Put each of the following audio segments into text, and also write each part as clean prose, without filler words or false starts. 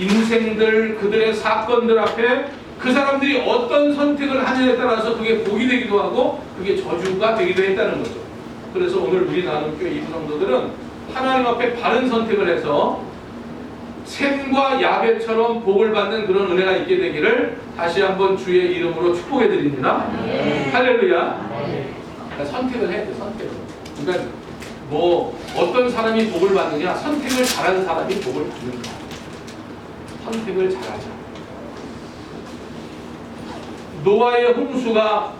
인생들, 그들의 사건들 앞에 그 사람들이 어떤 선택을 하느냐에 따라서 그게 복이 되기도 하고 그게 저주가 되기도 했다는 거죠. 그래서 오늘 우리 나눔교회 이부 성도들은 하나님 앞에 바른 선택을 해서 셈과 야벳처럼 복을 받는 그런 은혜가 있게 되기를 다시 한번 주의 이름으로 축복해 드립니다. 할렐루야. 그러니까 선택을 해야 돼. 선택을. 그러니까 뭐 어떤 사람이 복을 받느냐, 선택을 잘하는 사람이 복을 받는 거야. 선택을 잘하자. 노아의 홍수가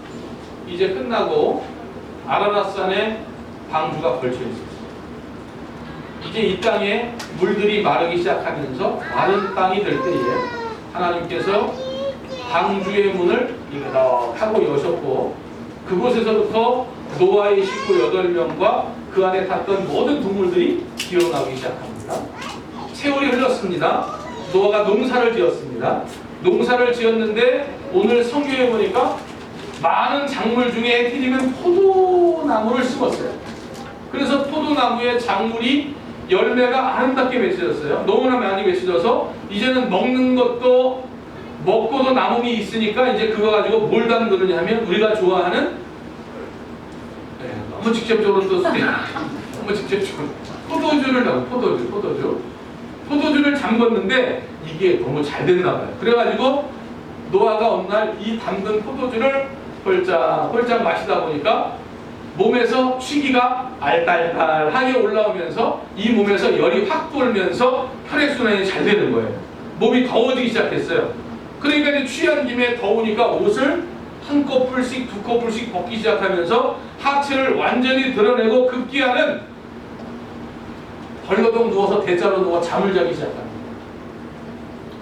이제 끝나고 아라랏산에 방주가 걸쳐 있었어. 이제 이 땅에 물들이 마르기 시작하면서 마른 땅이 될 때에 하나님께서 방주의 문을 이렇게 여셨고 그곳에서부터 노아의 식구 8명과 그 안에 탔던 모든 동물들이 기어나오기 시작합니다. 세월이 흘렀습니다. 노아가 농사를 지었습니다. 농사를 지었는데 오늘 성경에 보니까 많은 작물 중에 해드리면 포도나무를 심었어요. 그래서 포도나무의 작물이 열매가 아름답게 맺혀졌어요. 너무나 많이 맺혀져서 이제는 먹는 것도 먹고도 남음이 있으니까 이제 그거 가지고 뭘 담그느냐 하면 우리가 좋아하는 너무 직접적으로 또 너무 직접적으로 포도주를 넣어. 포도주를 담궜는데 이게 너무 잘 됐나 봐요. 그래가지고 노아가 어느 날 이 담근 포도주를 홀짝 마시다 보니까 몸에서 취기가 알딸딸하게 올라오면서 이 몸에서 열이 확 돌면서 혈액순환이 잘 되는 거예요. 몸이 더워지기 시작했어요. 그러니까 이제 취한 김에 더우니까 옷을 한 코풀씩 두 코풀씩 벗기 시작하면서 하체를 완전히 드러내고 급기야는 벌거덩 누워서 대자로 누워 잠을 자기 시작합니다.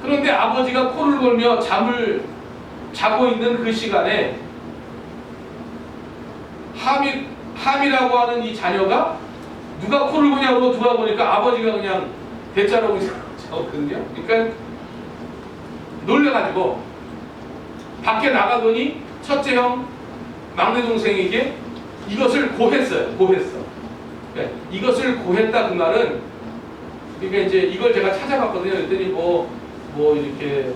그런데 아버지가 코를 골며 잠을 자고 있는 그 시간에 함이라고 하는 이 자녀가 누가 코를 고냐고 누가 보니까 아버지가 그냥 대자로 자거든요. 그러니까 놀래가지고 밖에 나가더니 첫째 형 막내 동생에게 이것을 고했어요. 그러니까 이것을 고했다 그 말은 그러니까 이제 이걸 제가 찾아봤거든요. 그랬더니 뭐 이렇게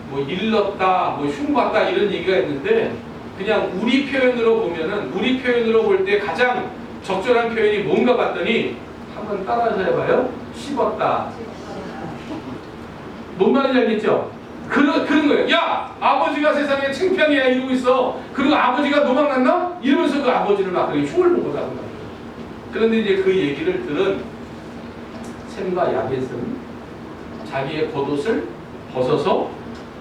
뭐 일렀다, 뭐 흉봤다 이런 얘기가 있는데 그냥 우리 표현으로 볼 때 가장 적절한 표현이 뭔가 봤더니 한번 따라서 해봐요. 씹었다. 뭔 말인지 알겠죠? 그런 거예요. 야! 아버지가 세상에 창피하게 이러고 있어. 그리고 아버지가 도망갔나? 이러면서 그 아버지를 막 그렇게 흉을 보고 나온 거예요. 그런데 이제 그 얘기를 들은 셈과 야벳은 자기의 겉옷을 벗어서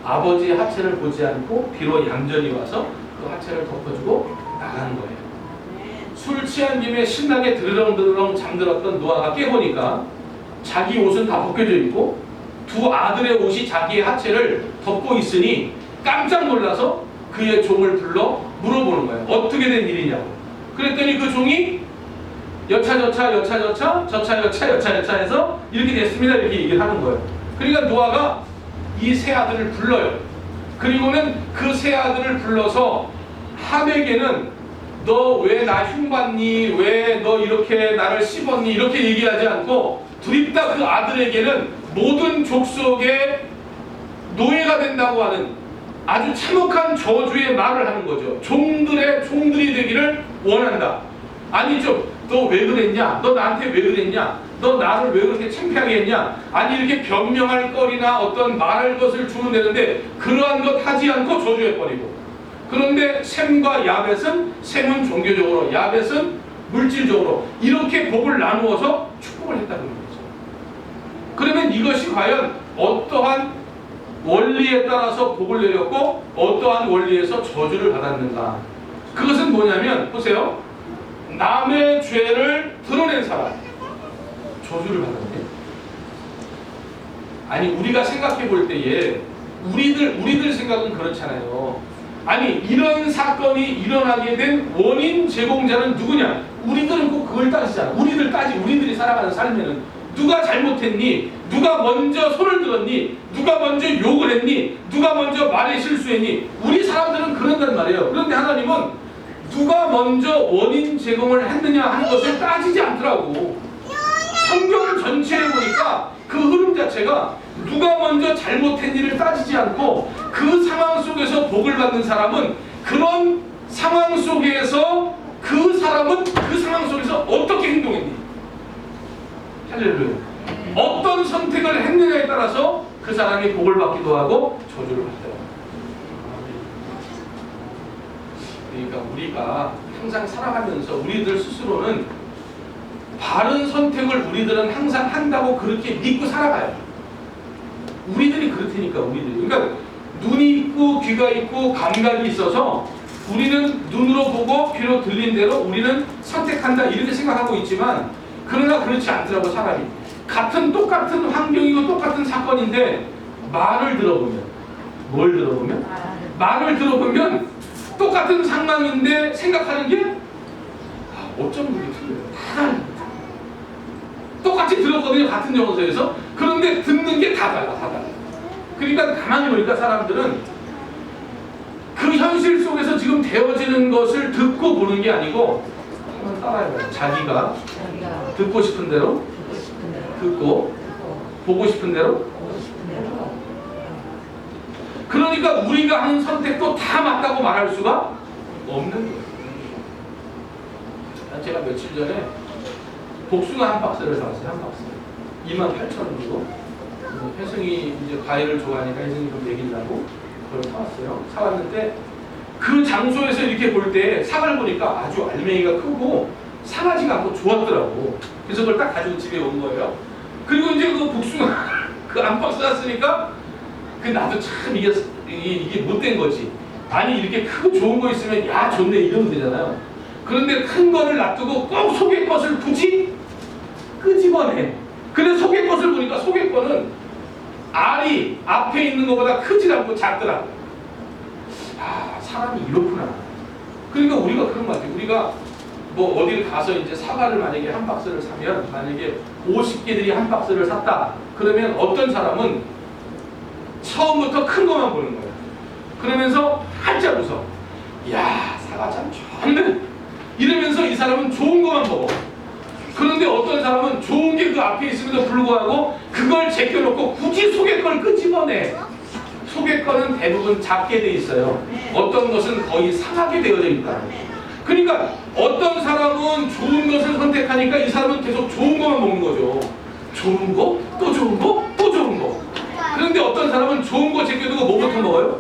아버지의 하체를 보지 않고 뒤로 얌전히 와서 그 하체를 덮어주고 나가는 거예요. 술 취한 김에 신나게 드르렁드르렁 잠들었던 노아가 깨보니까 자기 옷은 다 벗겨져 있고 두 아들의 옷이 자기의 하체를 덮고 있으니 깜짝 놀라서 그의 종을 불러 물어보는 거예요. 어떻게 된 일이냐고. 그랬더니 그 종이 여차저차 해서 이렇게 됐습니다. 이렇게 얘기를 하는 거예요. 그러니까 노아가 이 세 아들을 불러요. 그리고는 그 세 아들을 불러서 함에게는 너 왜 나 흉봤니? 왜 너 이렇게 나를 씹었니? 이렇게 얘기하지 않고 드립다 그 아들에게는 모든 족속의 노예가 된다고 하는 아주 참혹한 저주의 말을 하는 거죠. 종들이 되기를 원한다. 아니죠. 너 왜 그랬냐? 너 나한테 왜 그랬냐? 너 나를 왜 그렇게 창피하게 했냐? 아니 이렇게 변명할 거리나 어떤 말할 것을 주면 되는데 그러한 것 하지 않고 저주해버리고 그런데 셈과 야벳은 셈은 종교적으로 야벳은 물질적으로 이렇게 복을 나누어서 축복을 했다는 거죠. 그러면 이것이 과연 어떠한 원리에 따라서 복을 내렸고 어떠한 원리에서 저주를 받았는가? 그것은 뭐냐면 보세요. 남의 죄를 드러낸 사람 저주를 받았네. 아니 우리가 생각해 볼 때에 우리들 생각은 그렇잖아요. 아니 이런 사건이 일어나게 된 원인 제공자는 누구냐? 우리들은 꼭 그걸 따지잖아. 우리들이 살아가는 삶에는 누가 잘못했니? 누가 먼저 손을 들었니? 누가 먼저 욕을 했니? 누가 먼저 말에 실수했니? 우리 사람들은 그런단 말이에요. 그런데 하나님은 누가 먼저 원인 제공을 했느냐 하는 것을 따지지 않더라고. 성경 전체에 보니까 그 흐름 자체가 누가 먼저 잘못한 일을 따지지 않고 그 상황 속에서 복을 받는 사람은 그런 상황 속에서 그 사람은 그 상황 속에서 어떻게 행동했니? 할렐루야. 어떤 선택을 했느냐에 따라서 그 사람이 복을 받기도 하고 저주를 받아요. 그러니까 우리가 항상 살아가면서 우리들 스스로는 바른 선택을 우리들은 항상 한다고 그렇게 믿고 살아가요. 우리들이 그렇다니까 우리들이. 그러니까 눈이 있고 귀가 있고 감각이 있어서 우리는 눈으로 보고 귀로 들린 대로 우리는 선택한다 이렇게 생각하고 있지만 그러나 그렇지 않더라고 사람이. 똑같은 환경이고 똑같은 사건인데 말을 들어보면 뭘 들어보면? 말을 들어보면 똑같은 상황인데 생각하는 게 어쩜 그렇게 틀려요. 다 똑같이 들었거든요. 같은 영어서에서. 그런데 듣는 게 다 달라. 그러니까 가만히 보니까 사람들은 그 현실 속에서 지금 되어지는 것을 듣고 보는 게 아니고 한번 따라해봐요. 자기가 듣고 싶은 대로 듣고 보고 싶은 대로. 그러니까 우리가 하는 선택도 다 맞다고 말할 수가 없는 거예요. 제가 며칠 전에 복숭아 한 박스를 사왔어요. 한 박스 28,000원 주고. 혜승이 이제 과일을 좋아하니까 혜승이 좀 먹이려고 그걸 사왔어요. 사왔는데 그 장소에서 이렇게 볼 때 상을 보니까 아주 알맹이가 크고 상하지가 않고 좋았더라고. 그래서 그걸 딱 가지고 집에 온 거예요. 그리고 이제 그 복숭아 그 한 박스 샀으니까 나도 참 이게 못된 거지. 아니 이렇게 크고 좋은 거 있으면 야 좋네 이러면 되잖아요. 그런데 큰 거를 놔두고 꼭 속의 것을 굳이 끄집어내. 근데 속의 것을 보니까 속의 거는 알이 앞에 있는 것보다 크지 않고 작더라고. 사람이 이렇구나. 그러니까 우리가 그런 거 같아요. 우리가 뭐 어딜 가서 이제 사과를 만약에 한 박스를 사면 만약에 50개들이 한 박스를 샀다. 그러면 어떤 사람은 처음부터 큰 것만 보는 거예요. 그러면서 한짝 웃어. 이야 사과 참 좋네. 이러면서 이 사람은 좋은 것만 먹어. 그런데 어떤 사람은 좋은 게 그 앞에 있음에도 불구하고 그걸 제껴놓고 굳이 속의 걸 끄집어내. 속의 거는 대부분 작게 돼 있어요. 어떤 것은 거의 상하게 되어져 있다. 그러니까 어떤 사람은 좋은 것을 선택하니까 이 사람은 계속 좋은 것만 먹는 거죠. 좋은 거, 또 좋은 거, 또 좋은 거. 그런데 어떤 사람은 좋은 거 제껴두고 뭐부터 먹어요?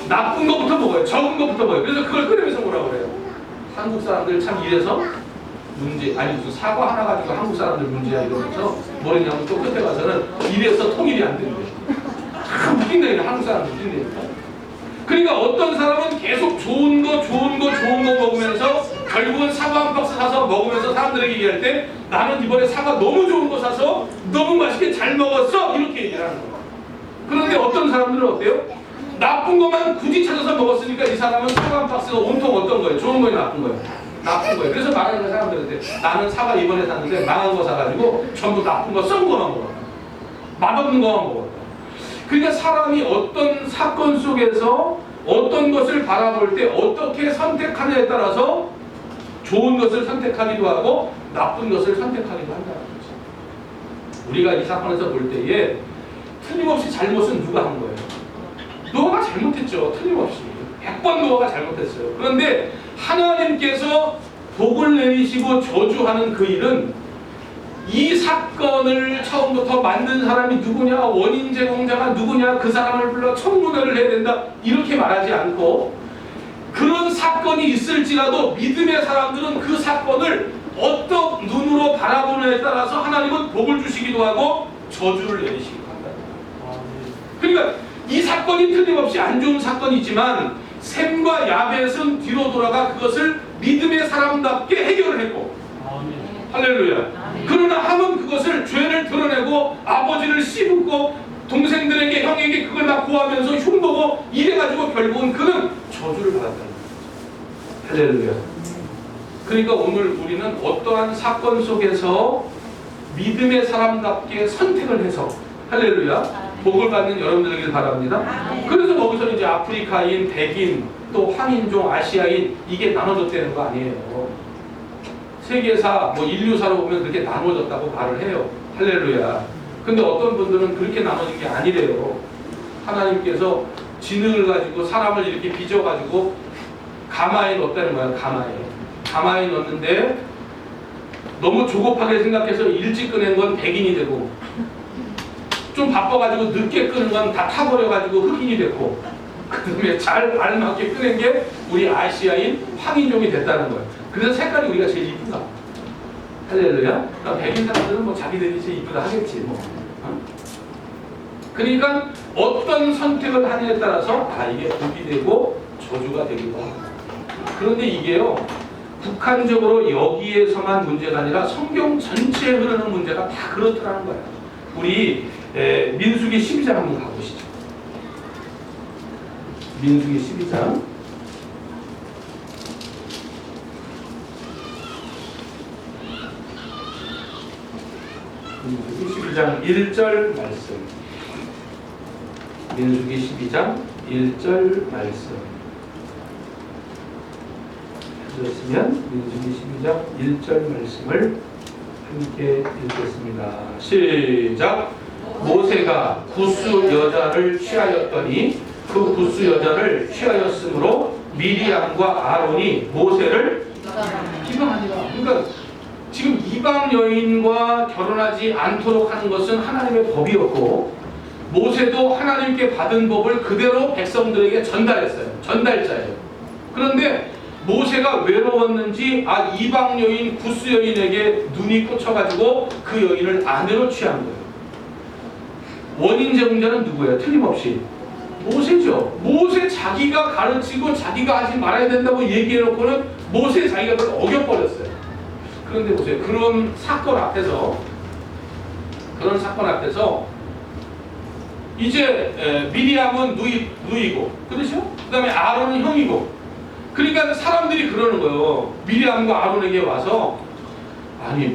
나쁜 거부터 먹어요. 적은 거부터 먹어요. 그래서 그걸 끓이면서 뭐라고 그래요? 한국 사람들 참 이래서 문제, 아니 무슨 사과 하나 가지고 한국 사람들 문제야 이러면서 뭐랬냐면 또 끝에 가서는 이래서 통일이 안 된대. 참 웃긴다니까. 한국 사람들 웃긴다니까. 그러니까 어떤 사람은 계속 좋은 거 먹으면서 결국은 사과 한 박스 사서 먹으면서 사람들에게 얘기할 때 나는 이번에 사과 너무 좋은 거 사서 너무 맛있게 잘 먹었어 이렇게 얘기를 하는 거예요. 그런데 어떤 사람들은 어때요? 나쁜 것만 굳이 찾아서 먹었으니까 이 사람은 사과 한 박스가 온통 어떤 거예요? 좋은 거예요? 나쁜 거예요? 나쁜 거예요. 그래서 말하는 사람들한테 나는 사과 이번에 샀는데 망한 거 사가지고 전부 나쁜 거 썩은 거만 먹었다. 맛없는 거만 먹었다. 그러니까 사람이 어떤 사건 속에서 어떤 것을 바라볼 때 어떻게 선택하느냐에 따라서 좋은 것을 선택하기도 하고 나쁜 것을 선택하기도 한다는 거죠. 우리가 이 사건에서 볼 때에 틀림없이 잘못은 누가 한 거예요? 노아가 잘못했죠. 틀림없이 100번 노아가 잘못했어요. 그런데 하나님께서 복을 내리시고 저주하는 그 일은 이 사건을 처음부터 만든 사람이 누구냐, 원인 제공자가 누구냐, 그 사람을 불러 청문회를 해야 된다 이렇게 말하지 않고 그런 사건이 있을지라도 믿음의 사람들은 그 사건을 어떤 눈으로 바라보느냐에 따라서 하나님은 복을 주시기도 하고 저주를 내리시기도 한다. 그러니까 이 사건이 틀림없이 안 좋은 사건이지만 셈과 야벳은 뒤로 돌아가 그것을 믿음의 사람답게 해결을 했고 할렐루야. 그러나 함은 그것을 죄를 드러내고 아버지를 씹고 동생들에게 형에게 그걸 다 고하면서 흉보고 이래가지고 결국은 그는 저주를 받았다는 거예요. 할렐루야. 그러니까 오늘 우리는 어떠한 사건 속에서 믿음의 사람답게 선택을 해서 할렐루야 복을 받는 여러분들 되길 바랍니다. 그래서 거기서 이제 아프리카인, 백인, 또 황인종, 아시아인 이게 나눠졌다는 거 아니에요. 세계사, 인류사로 보면 그렇게 나눠졌다고 말을 해요. 할렐루야. 근데 어떤 분들은 그렇게 나눠진 게 아니래요. 하나님께서 지능을 가지고 사람을 이렇게 빚어가지고 가마에 넣었다는 거야. 가마에 넣었는데 너무 조급하게 생각해서 일찍 꺼낸 건 백인이 되고, 좀 바빠가지고 늦게 끄는 건 다 타버려가지고 흑인이 됐고, 그 다음에 잘 알맞게 끄낸 게 우리 아시아인 황인종이 됐다는 거예요. 그래서 색깔이 우리가 제일 이쁘다. 할렐루야. 그러니까 백인 사람들은 뭐 자기들이 제일 이쁘다 하겠지 뭐. 그러니까 어떤 선택을 하느냐에 따라서 이게 복이 되고 저주가 되기도 하고. 그런데 이게요, 국한적으로 여기에서만 문제가 아니라 성경 전체에 흐르는 문제가 다 그렇더라는 거예요. 우리 민수기 12장 한번 가보시죠. 민수기 12장. 민수기 12장 1절 말씀. 민수기 12장 1절 말씀. 그렇으면 민수기 12장 1절 말씀을 함께 읽겠습니다. 시작. 모세가 구스 여자를 취하였더니 그 구스 여자를 취하였으므로 미리암과 아론이 모세를 비방하니라. 그러니까 지금 이방 여인과 결혼하지 않도록 하는 것은 하나님의 법이었고, 모세도 하나님께 받은 법을 그대로 백성들에게 전달했어요. 전달자예요. 그런데 모세가 외로웠는지 이방 여인 구스 여인에게 눈이 꽂혀가지고 그 여인을 아내로 취한 거예요. 원인 제공자는 누구예요? 틀림없이 모세죠. 모세 자기가 가르치고 자기가 하지 말아야 된다고 얘기해놓고는 모세 자기가 그걸 어겨버렸어요. 그런데 보세요. 그런 사건 앞에서 이제 미리암은 누이고, 그렇죠? 그 다음에 아론은 형이고. 그러니까 사람들이 그러는 거예요. 미리암과 아론에게 와서, 아니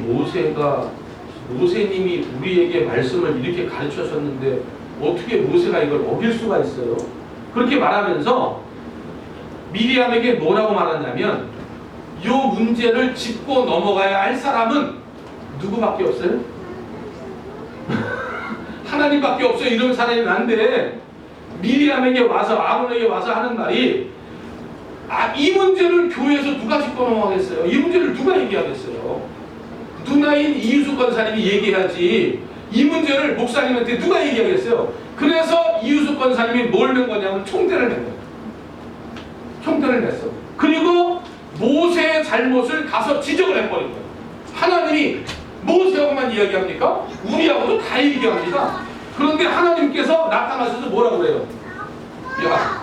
모세님이 우리에게 말씀을 이렇게 가르쳐셨는데 어떻게 모세가 이걸 어길 수가 있어요? 그렇게 말하면서 미리암에게 뭐라고 말하냐면, 이 문제를 짚고 넘어가야 할 사람은 누구밖에 없어요? 하나님밖에 없어요. 이런 사람이 난데 미리암에게 와서, 아론에게 와서 하는 말이, 이 문제를 교회에서 누가 짚고 넘어가겠어요? 이 문제를 누가 얘기하겠어요? 누나인 이유숙 권사님이 얘기하지, 이 문제를 목사님한테 누가 얘기하겠어요? 그래서 이유숙 권사님이 뭘 낸 거냐면 총대를 낸 거예요. 총대를 냈어. 그리고 모세의 잘못을 가서 지적을 해버린 거예요. 하나님이 모세하고만 이야기합니까? 우리하고도 다 얘기합니다. 그런데 하나님께서 나타나셔서 뭐라고 그래요? 야,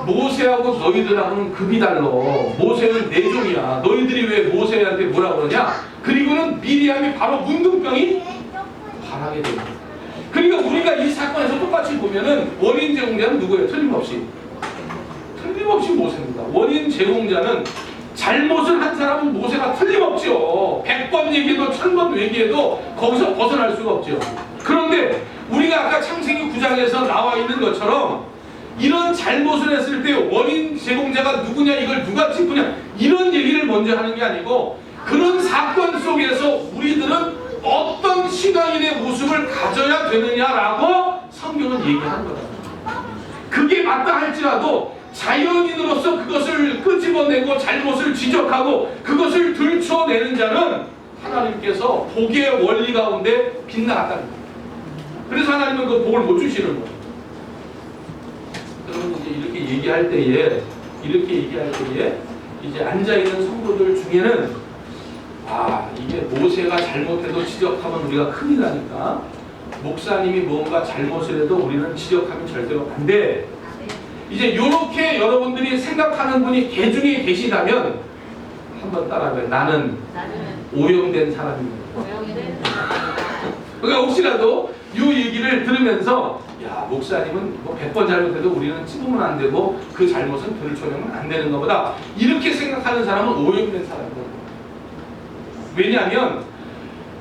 모세하고 너희들하고는 급이 달라. 모세는 내 종이야. 너희들이 왜 모세한테 뭐라 그러냐? 그리고는 미리암이 바로 문둥병이 발하게 됩니다. 그러니까 우리가 이 사건에서 똑같이 보면은 원인 제공자는 누구예요? 틀림없이 모세입니다. 원인 제공자는 잘못을 한 사람은 모세가 틀림없죠. 100번 얘기해도 1000번 얘기해도 거기서 벗어날 수가 없죠. 그런데 우리가 아까 창세기 9장에서 나와 있는 것처럼 이런 잘못을 했을 때 원인 제공자가 누구냐, 이걸 누가 짚으냐, 이런 얘기를 먼저 하는 게 아니고, 그런 사건 속에서 우리들은 어떤 신앙인의 모습을 가져야 되느냐라고 성경은 얘기하는 거다. 그게 맞다 할지라도 자연인으로서 그것을 끄집어내고 잘못을 지적하고 그것을 들춰내는 자는 하나님께서 복의 원리 가운데 빗나갔다는 거예요. 그래서 하나님은 그 복을 못 주시는 거예요. 그러면 이제 이렇게 얘기할 때에 이제 앉아있는 성도들 중에는, 이게 모세가 잘못해도 지적하면 우리가 큰일 나니까 목사님이 뭔가 잘못을 해도 우리는 지적하면 절대로 안 돼. 이제 이렇게 여러분들이 생각하는 분이 개중에 계시다면 한번 따라해봐요. 나는 오염된 사람입니다. 그러니까 혹시라도 이 얘기를 들으면서, 야, 목사님은 뭐 100번 잘못해도 우리는 찝으면 안 되고 그 잘못은 들춰내면 안 되는 것보다, 이렇게 생각하는 사람은 오염된 사람이다. 왜냐하면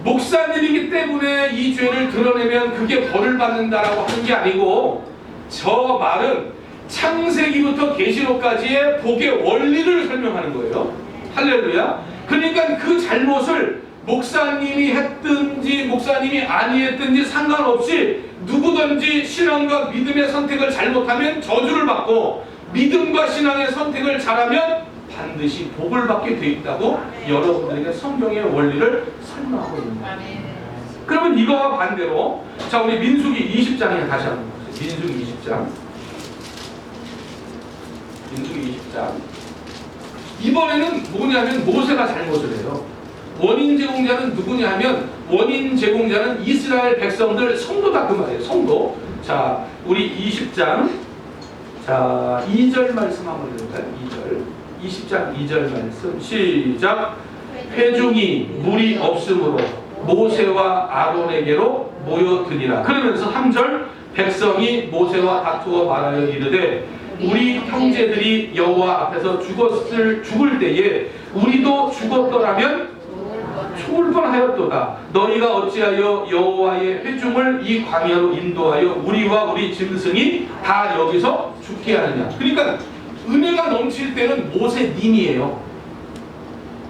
목사님이기 때문에 이 죄를 드러내면 그게 벌을 받는다라고 하는 게 아니고, 저 말은 창세기부터 계시록까지의 복의 원리를 설명하는 거예요. 할렐루야. 그러니까 그 잘못을 목사님이 했든지 목사님이 아니했든지 상관없이 누구든지 신앙과 믿음의 선택을 잘못하면 저주를 받고 믿음과 신앙의 선택을 잘하면 반드시 복을 받게 돼 있다고 여러분들에게 성경의 원리를 설명하고 있는 거예요. 그러면 이거와 반대로 자 우리 민수기 20장에 다시 한번 보세요. 민수기 20장. 민수기 20장. 이번에는 뭐냐면 모세가 잘못을 해요. 원인 제공자는 누구냐면 원인 제공자는 이스라엘 백성들 성도다 그 말이에요. 성도. 자 우리 20장 자 2절 말씀 한번 읽을까요? 2절 20장 2절 말씀 시작. 회중이 물이 없으므로 모세와 아론에게로 모여드니라. 그러면서 3절 백성이 모세와 다투어 말하여 이르되 우리 형제들이 여호와 앞에서 죽을 때에 우리도 죽었더라면 죽을 뻔하였도다. 너희가 어찌하여 여호와의 회중을 이 광야로 인도하여 우리와 우리 짐승이 다 여기서 죽게 하느냐. 그러니까 은혜가 넘칠 때는 모세님이에요.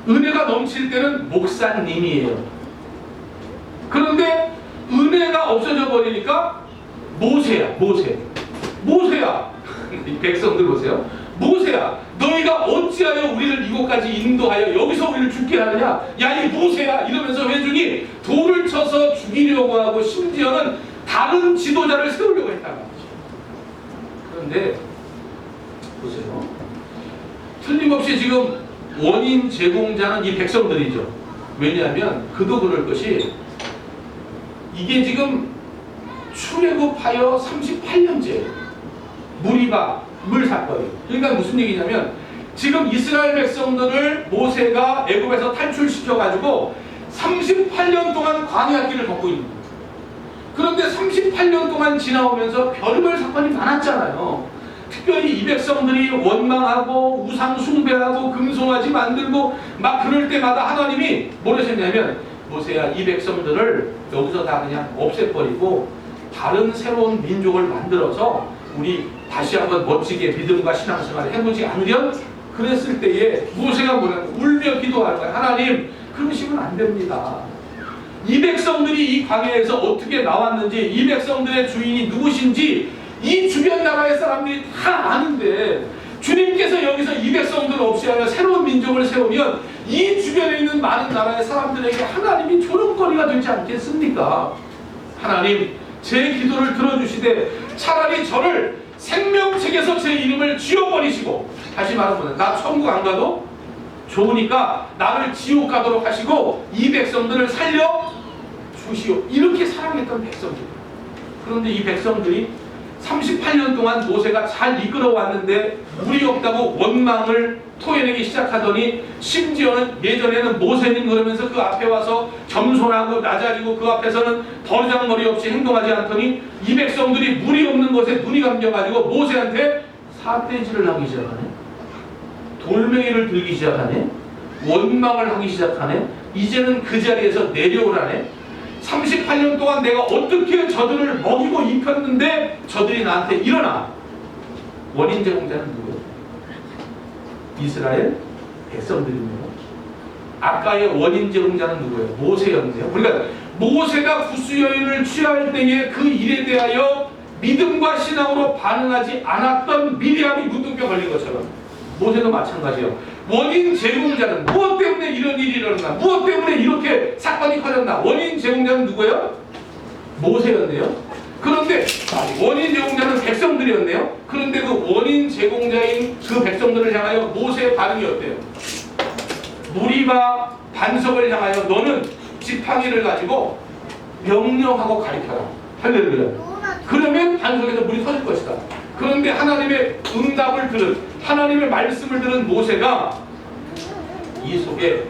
은혜가 넘칠 때는 목사님이에요. 그런데 은혜가 없어져 버리니까 모세야. 이 백성들 보세요. 모세야, 너희가 어찌하여 우리를 이곳까지 인도하여 여기서 우리를 죽게 하느냐? 야, 이 모세야! 이러면서 회중이 돌을 쳐서 죽이려고 하고 심지어는 다른 지도자를 세우려고 했다는 거죠. 그런데 보세요. 틀림없이 지금 원인 제공자는 이 백성들이죠. 왜냐하면 그도 그럴 것이 이게 지금 출애굽하여 38년째 물 사건이에요. 그러니까 무슨 얘기냐면 지금 이스라엘 백성들을 모세가 애굽에서 탈출시켜가지고 38년 동안 광야길을 걷고 있는 거예요. 그런데 38년 동안 지나오면서 별별 사건이 많았잖아요. 특별히 이 백성들이 원망하고 우상 숭배하고 금송아지 만들고 막 그럴 때마다 하나님이 뭘 하셨냐면 모세야, 이 백성들을 여기서 다 그냥 없애버리고 다른 새로운 민족을 만들어서 우리 다시 한번 멋지게 믿음과 신앙생활을 해보지 않으련? 그랬을 때에 모세가 뭐냐면 울며 기도하는 거야. 하나님, 그러시면 안 됩니다. 이 백성들이 이 광야에서 어떻게 나왔는지, 이 백성들의 주인이 누구신지 이 주변 나라의 사람들이 다 아는데 주님께서 여기서 이 백성들을 없애하여 새로운 민족을 세우면 이 주변에 있는 많은 나라의 사람들에게 하나님이 조롱거리가 되지 않겠습니까? 하나님, 제 기도를 들어주시되 차라리 저를 생명책에서 제 이름을 지워버리시고, 다시 말하면 나 천국 안 가도 좋으니까 나를 지옥 가도록 하시고 이 백성들을 살려 주시오. 이렇게 사랑했던 백성들. 그런데 이 백성들이 38년 동안 모세가 잘 이끌어왔는데 물이 없다고 원망을 토해내기 시작하더니 심지어는 예전에는 모세는 그러면서 그 앞에 와서 겸손하고 나자리고 그 앞에서는 버르장머리 없이 행동하지 않더니 이 백성들이 물이 없는 것에 눈이 감겨가지고 모세한테 삿대질을 하기 시작하네. 돌멩이를 들기 시작하네. 원망을 하기 시작하네. 이제는 그 자리에서 내려오라네. 38년 동안 내가 어떻게 저들을 먹이고 입혔는데 저들이 나한테 일어나. 원인 제공자는 누구예요? 이스라엘 백성들입니다. 아까의 원인 제공자는 누구예요? 모세였는데요. 그러니까 모세가 구수여인을 취할 때에 그 일에 대하여 믿음과 신앙으로 반응하지 않았던 미리암이 문둥병 걸린 것처럼 모세도 마찬가지예요. 원인 제공자는 무엇 때문에 이런 일이 일어났나? 무엇 때문에 이렇게 사건이 커졌나? 원인 제공자는 누구예요? 모세였네요. 그런데 원인 제공자는 백성들이었네요. 그런데 그 원인 제공자인 그 백성들을 향하여 모세의 반응이 어때요? 무리바 반석을 향하여 너는 지팡이를 가지고 명령하고 가르쳐라. 할렐루야. 그러면 반석에서 물이 터질 것이다. 그런데 하나님의 응답을 들은, 하나님의 말씀을 들은 모세가 이 속에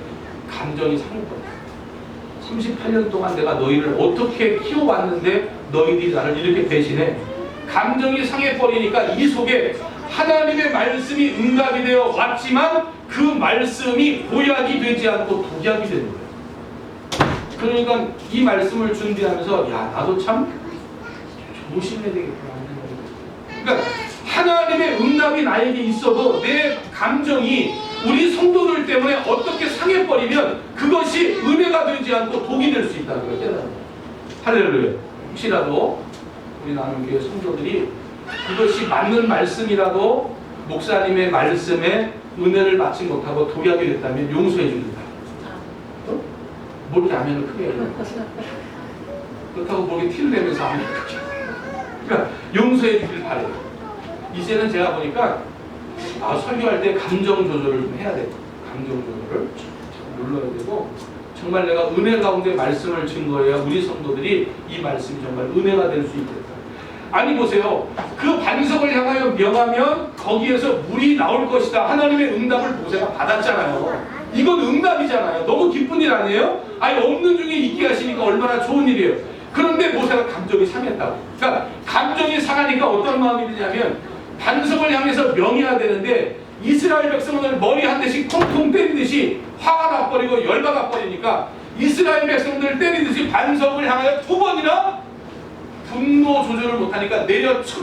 감정이 상했거든요. 38년 동안 내가 너희를 어떻게 키워왔는데 너희들이 나를 이렇게 대신해. 감정이 상해버리니까 이 속에 하나님의 말씀이 응답이 되어 왔지만 그 말씀이 보약이 되지 않고 독약이 되는 거예요. 그러니까 이 말씀을 준비하면서 야, 나도 참 조심해야 되겠구나. 그러니까 하나님의 응답이 나에게 있어도 내 감정이 우리 성도들 때문에 어떻게 상해버리면 그것이 은혜가 되지 않고 독이 될 수 있다는 걸 깨달아요. 할렐루야. 혹시라도 우리 나눔교회 성도들이 그것이 맞는 말씀이라도 목사님의 말씀에 은혜를 받지 못하고 독약이 됐다면 용서해 주는다. 어? 뭐 이렇게 아멘을 크게 해요. 그렇다고 뭐 이렇게 티를 내면서 아멘을 크게 해요. 그러니까 용서해 주길 바래요. 이제는 제가 보니까 설교할 때 감정 조절을 좀 해야 돼요. 감정 조절을 눌러야 되고, 정말 내가 은혜 가운데 말씀을 증거해야 우리 성도들이 이 말씀이 정말 은혜가 될 수 있겠다. 아니 보세요. 그 반석을 향하여 명하면 거기에서 물이 나올 것이다. 하나님의 응답을 모세가 받았잖아요. 이건 응답이잖아요. 너무 기쁜 일 아니에요? 아니 없는 중에 있게 하시니까 얼마나 좋은 일이에요. 그런데 모세가 감정이 상했다고. 그러니까 감정이 상하니까 어떤 마음이 드냐면 반석을 향해서 명해야 되는데 이스라엘 백성을 머리 한 대씩 통통 때리듯이 화가 나버리고 열받아 버리니까 이스라엘 백성들을 때리듯이 반석을 향하여 2번이나 분노 조절을 못하니까 내려쳐.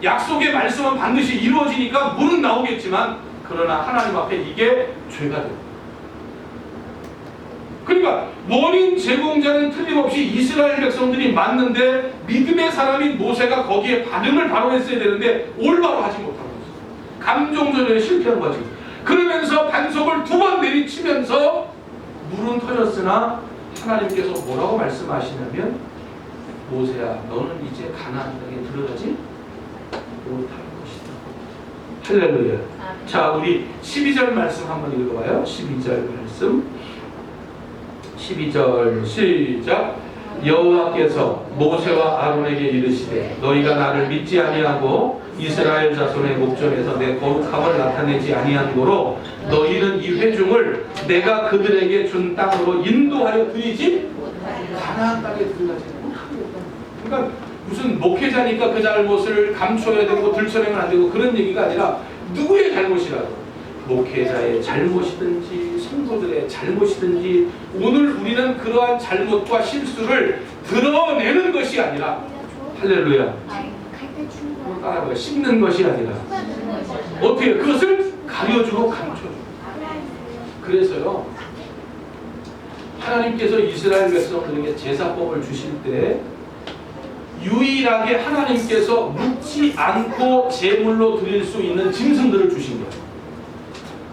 약속의 말씀은 반드시 이루어지니까 물은 나오겠지만 그러나 하나님 앞에 이게 죄가 됩니다. 그러니까 원인 제공자는 틀림없이 이스라엘 백성들이 맞는데 믿음의 사람인 모세가 거기에 반응을 바로 했어야 되는데 올바로 하지 못한 거죠. 감정 조절에 실패한 거지. 그러면서 반석을 2번 내리치면서 물은 터졌으나 하나님께서 뭐라고 말씀하시냐면 모세야 너는 이제 가나안 땅에 들어가지 못할 것이다. 할렐루야. 자, 우리 12절 말씀 한번 읽어봐요. 12절 말씀. 12절 시작. 여호와께서 모세와 아론에게 이르시되 너희가 나를 믿지 아니하고 이스라엘 자손의 목전에서 내 거룩함을 나타내지 아니한 고로 너희는 이 회중을 내가 그들에게 준 땅으로 인도하여 드리지 가나안 땅에 들어가지 못하겠다. 그러니까 무슨 목회자니까 그 잘못을 감춰야 되고 들춰내면 안 되고 그런 얘기가 아니라 누구의 잘못이라도 목회자의 잘못이든지 성도들의 잘못이든지 오늘 우리는 그러한 잘못과 실수를 드러내는 것이 아니라 할렐루야 따라해봐요. 씹는 것이 아니라 어떻게 그것을 가려주고 감춰주고. 그래서요 하나님께서 이스라엘 백성들에게 제사법을 주실 때 유일하게 하나님께서 묻지 않고 제물로 드릴 수 있는 짐승들을 주신 거예요.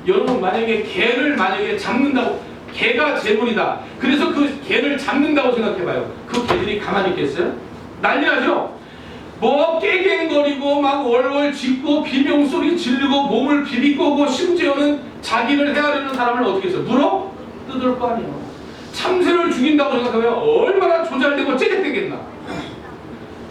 여러분 만약에 개를 잡는다고, 개가 제물이다. 그래서 그 개를 잡는다고 생각해봐요. 그 개들이 가만히 있겠어요? 난리나죠? 뭐 깨갱거리고 막 월월 짖고 비명소리 지르고 몸을 비비꼬고 심지어는 자기를 헤아리는 사람을 어떻게 해서 물어? 뜯을 거 아니에요. 참새를 죽인다고 생각하면 얼마나 조잘되고 째색되겠나.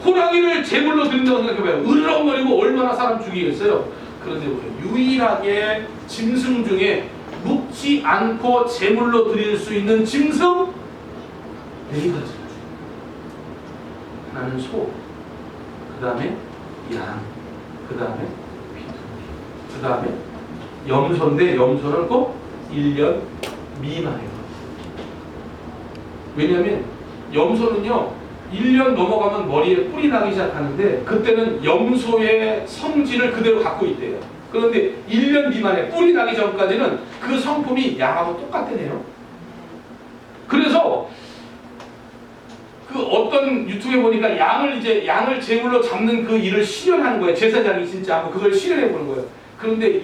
호랑이를 제물로 드린다고 생각해봐요. 으르렁거리고 얼마나 사람 죽이겠어요. 그런데 유일하게 짐승 중에 묵지 않고 제물로 드릴 수 있는 짐승 4가지. 하나는 소, 그 다음에 양, 그 다음에 비둘기, 그 다음에 염소인데 염소는 꼭 1년 미만이에요. 왜냐하면 염소는요 1년 넘어가면 머리에 뿔이 나기 시작하는데 그때는 염소의 성질을 그대로 갖고 있대요. 그런데 1년 미만에 뿔이 나기 전까지는 그 성품이 양하고 똑같대네요. 그래서 그 어떤 유튜브에 보니까 양을 제물로 잡는 그 일을 실현하는 거예요. 제사장이 진짜 한번 그걸 실현해 보는 거예요. 그런데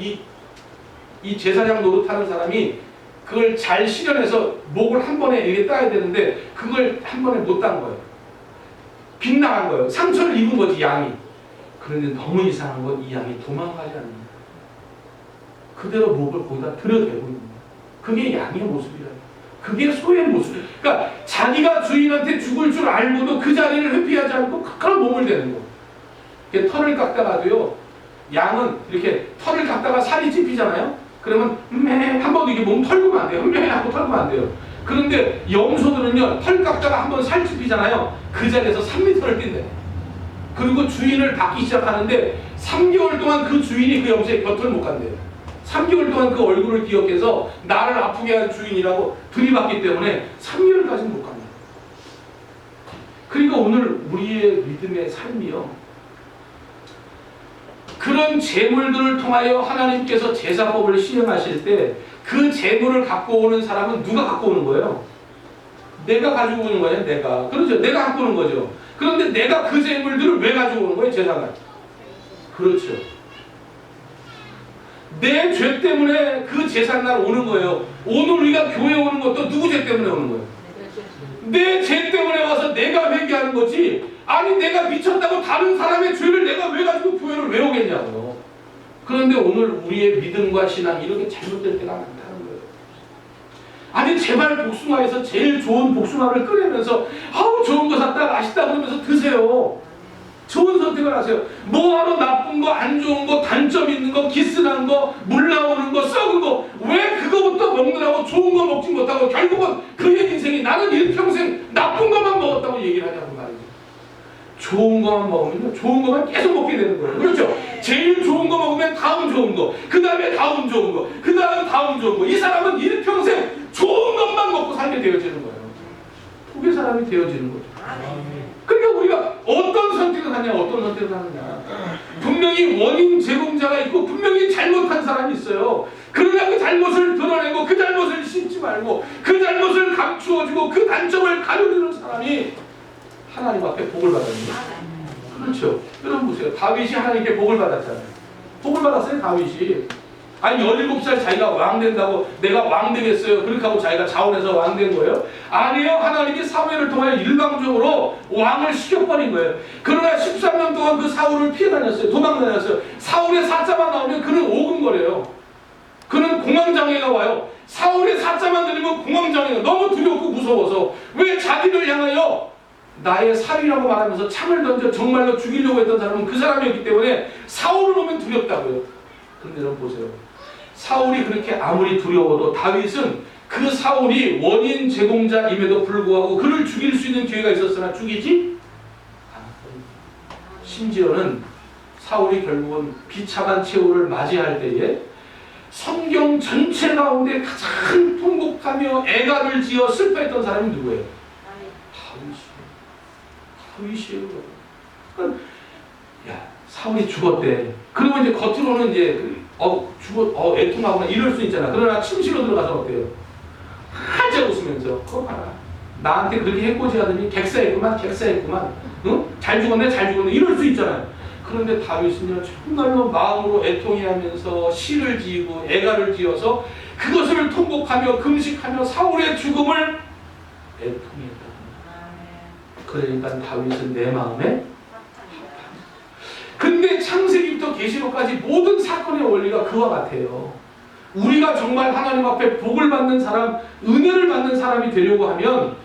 이 제사장 노릇하는 사람이 그걸 잘 실현해서 목을 한 번에 이렇게 따야 되는데 그걸 한 번에 못 딴 거예요. 빗나간 거예요. 상처를 입은 거지 양이. 그런데 너무 이상한 건 이 양이 도망가지 않는 거예요. 그대로 목을 거기다 들여대고 있는 거예요. 그게 양의 모습이라. 그게 소의 모습. 그러니까 자기가 주인한테 죽을 줄 알고도 그 자리를 회피하지 않고 그런 몸을 대는 거예요. 이렇게 털을 깎다가도요. 양은 이렇게 털을 깎다가 살이 찝히잖아요. 그러면 한 번 이게 몸 털고만 안 돼요. 하고 털고만 안 돼요. 그런데 염소들은요. 털 깎다가 한 번 살 찝히잖아요. 그 자리에서 3m를 뛴대. 그리고 주인을 받기 시작하는데 3개월 동안 그 주인이 그 염소의 곁을 못 간대요. 3개월 동안 그 얼굴을 기억해서 나를 아프게 한 주인이라고 들이받기 때문에 3개월까지는 못 간다. 그러니까 오늘 우리의 믿음의 삶이요. 그런 재물들을 통하여 하나님께서 제사법을 시행하실 때 그 재물을 갖고 오는 사람은 누가 갖고 오는 거예요? 내가 가지고 오는 거예요. 내가. 그렇죠. 내가 갖고 오는 거죠. 그런데 내가 그 재물들을 왜 가지고 오는 거예요? 제사가. 그렇죠. 내 죄 때문에 그 제삿날 오는 거예요. 오늘 우리가 교회 오는 것도 누구 죄 때문에 오는 거예요? 내 죄 때문에 와서 내가 회개하는 거지. 아니 내가 미쳤다고 다른 사람의 죄를 내가 왜 가지고 교회를 왜 오겠냐고요. 그런데 오늘 우리의 믿음과 신앙이 이렇게 잘못될 때가 많다는 거예요. 아니 제발 복숭아에서 제일 좋은 복숭아를 꺼내면서 아우 좋은 거 샀다 맛있다 그러면서 드세요. 좋은 선택을 하세요. 뭐하러 나쁜 거, 안 좋은 거, 단점 있는 거, 기스난 거, 물 나오는 거, 썩은 거 왜 그거부터 먹느라고 좋은 거 먹지 못하고 결국은 그의 인생이 나는 일평생 나쁜 것만 먹었다고 얘기를 하냐고 말이죠. 좋은 것만 먹으면 좋은 것만 계속 먹게 되는 거예요. 그렇죠? 제일 좋은 거 먹으면 다음 좋은 거, 그 다음에 다음 좋은 거, 그 다음에 다음 좋은 거. 이 사람은 일평생 좋은 것만 먹고 살게 되어지는 거예요. 복의 사람이 되어지는 거죠. 그러니까 우리가 어떤 선택을 하냐, 어떤 선택을 하느냐. 분명히 원인 제공자가 있고 분명히 잘못한 사람이 있어요. 그러나 그 잘못을 드러내고 그 잘못을 씻지 말고 그 잘못을 감추어주고 그 단점을 가려주는 사람이 하나님 앞에 복을 받았는데. 그렇죠. 여러분 보세요. 다윗이 하나님께 복을 받았잖아요. 복을 받았어요, 다윗이. 아니 17살 자기가 왕 된다고 내가 왕 되겠어요. 그렇게 하고 자기가 자원해서 왕 된 거예요? 아니요. 하나님이 사무엘을 통하여 일방적으로 왕을 시켜버린 거예요. 그러나 13년 동안 그 사울을 피해 다녔어요. 도망 다녔어요. 사울의 사자만 나오면 그는 오금거려요. 그는 공황장애가 와요. 사울의 사자만 들리면 공황장애가 너무 두렵고 무서워서 왜 자기를 향하여 나의 살이라고 말하면서 창을 던져 정말로 죽이려고 했던 사람은 그 사람이었기 때문에 사울을 보면 두렵다고요. 그런데 여러분 보세요. 사울이 그렇게 아무리 두려워도 다윗은 그 사울이 원인 제공자임에도 불구하고 그를 죽일 수 있는 기회가 있었으나 죽이지 않았다. 심지어는 사울이 결국은 비참한 최후를 맞이할 때에 성경 전체 가운데 가장 통곡하며 애가를 지어 슬퍼했던 사람이 누구예요? 다윗이에요. 그러니까 야 사울이 죽었대. 그러면 이제 겉으로는 이제 애통하거나 이럴 수 있잖아. 그러나 침실로 들어가서 어때요? 활짝 웃으면서 그거 봐라. 나한테 그렇게 해코지하더니 객사했구만. 응? 잘 죽었네 이럴 수 있잖아요. 그런데 다윗은요 정말로 마음으로 애통해하면서 시를 지고 애가를 지어서 그것을 통곡하며 금식하며 사울의 죽음을 애통했다. 그러니까 다윗은 내 마음에 근데 창세기부터 계시록까지 모든 사건의 원리가 그와 같아요. 우리가 정말 하나님 앞에 복을 받는 사람, 은혜를 받는 사람이 되려고 하면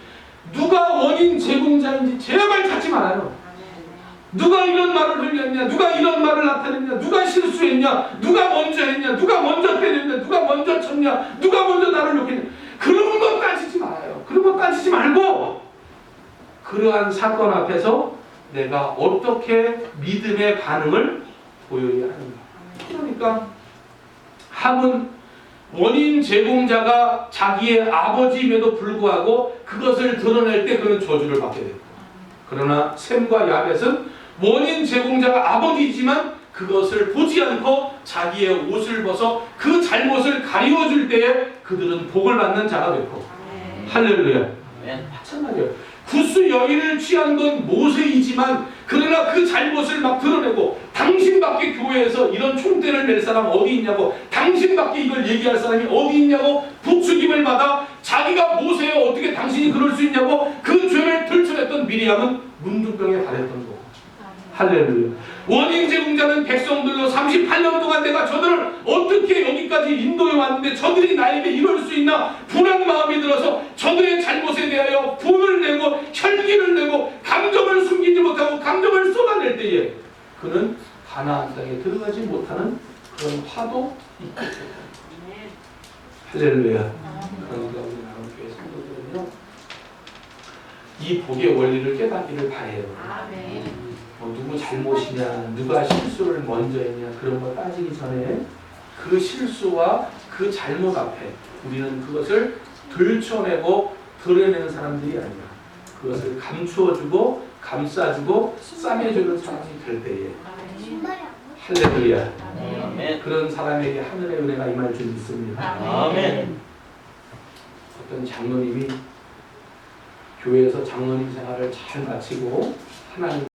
누가 원인 제공자인지 제발 찾지 말아요. 누가 이런 말을 흘렸냐, 누가 이런 말을 나타냈냐, 누가 실수했냐, 누가 먼저 했냐, 누가 먼저 때렸냐, 누가 먼저 쳤냐, 누가 먼저 나를 욕했냐. 그런 거 따지지 말아요. 그런 거 따지지 말고 그러한 사건 앞에서 내가 어떻게 믿음의 반응을 보여야 하는가. 그러니까 함은 원인 제공자가 자기의 아버지임에도 불구하고 그것을 드러낼 때 그는 저주를 받게 됐고, 그러나 셈과 야벳은 원인 제공자가 아버지이지만 그것을 보지 않고 자기의 옷을 벗어 그 잘못을 가리워줄 때에 그들은 복을 받는 자가 됐고. 할렐루야. 마찬가지예요. 구스 여인을 취한 건 모세이지만 그러나 그 잘못을 막 드러내고 당신밖에 교회에서 이런 총대를 낼 사람 어디 있냐고, 당신밖에 이걸 얘기할 사람이 어디 있냐고 부추김을 받아 자기가 모세에 어떻게 당신이 그럴 수 있냐고 그 죄를 들춰냈던 미리암은 문둥병에 달했던 거고. 할렐루야. 원인 제공자는 백성들로 38년 동안 내가 저들을 어떻게 여기까지 인도해 왔는데 저들이 나에게 이럴 수 있나 분한 마음이 들어서 저들의 잘못에 대하여 분을 내고 혈기를 내고 감정을 숨기지 못하고 감정을 쏟아낼 때에 그는 가나안 땅에 들어가지 못하는 그런 화도 있게 됩니다. 할렐루야. 그러니까 우리 나눔교회 성도들은요 이 복의 원리를 깨닫기를 바래요. 누구 잘못이냐, 누가 실수를 먼저 했냐 그런 거 따지기 전에 그 실수와 그 잘못 앞에 우리는 그것을 들춰내고 드러내는 사람들이 아니라 그것을 감추어주고 감싸주고 싸매주는 사람이 될 때에 할렐루야. 아멘. 그런 사람에게 하늘의 은혜가 임할 줄 믿습니다. 아멘. 어떤 장로님이 교회에서 장로님 생활을 잘 마치고 하나님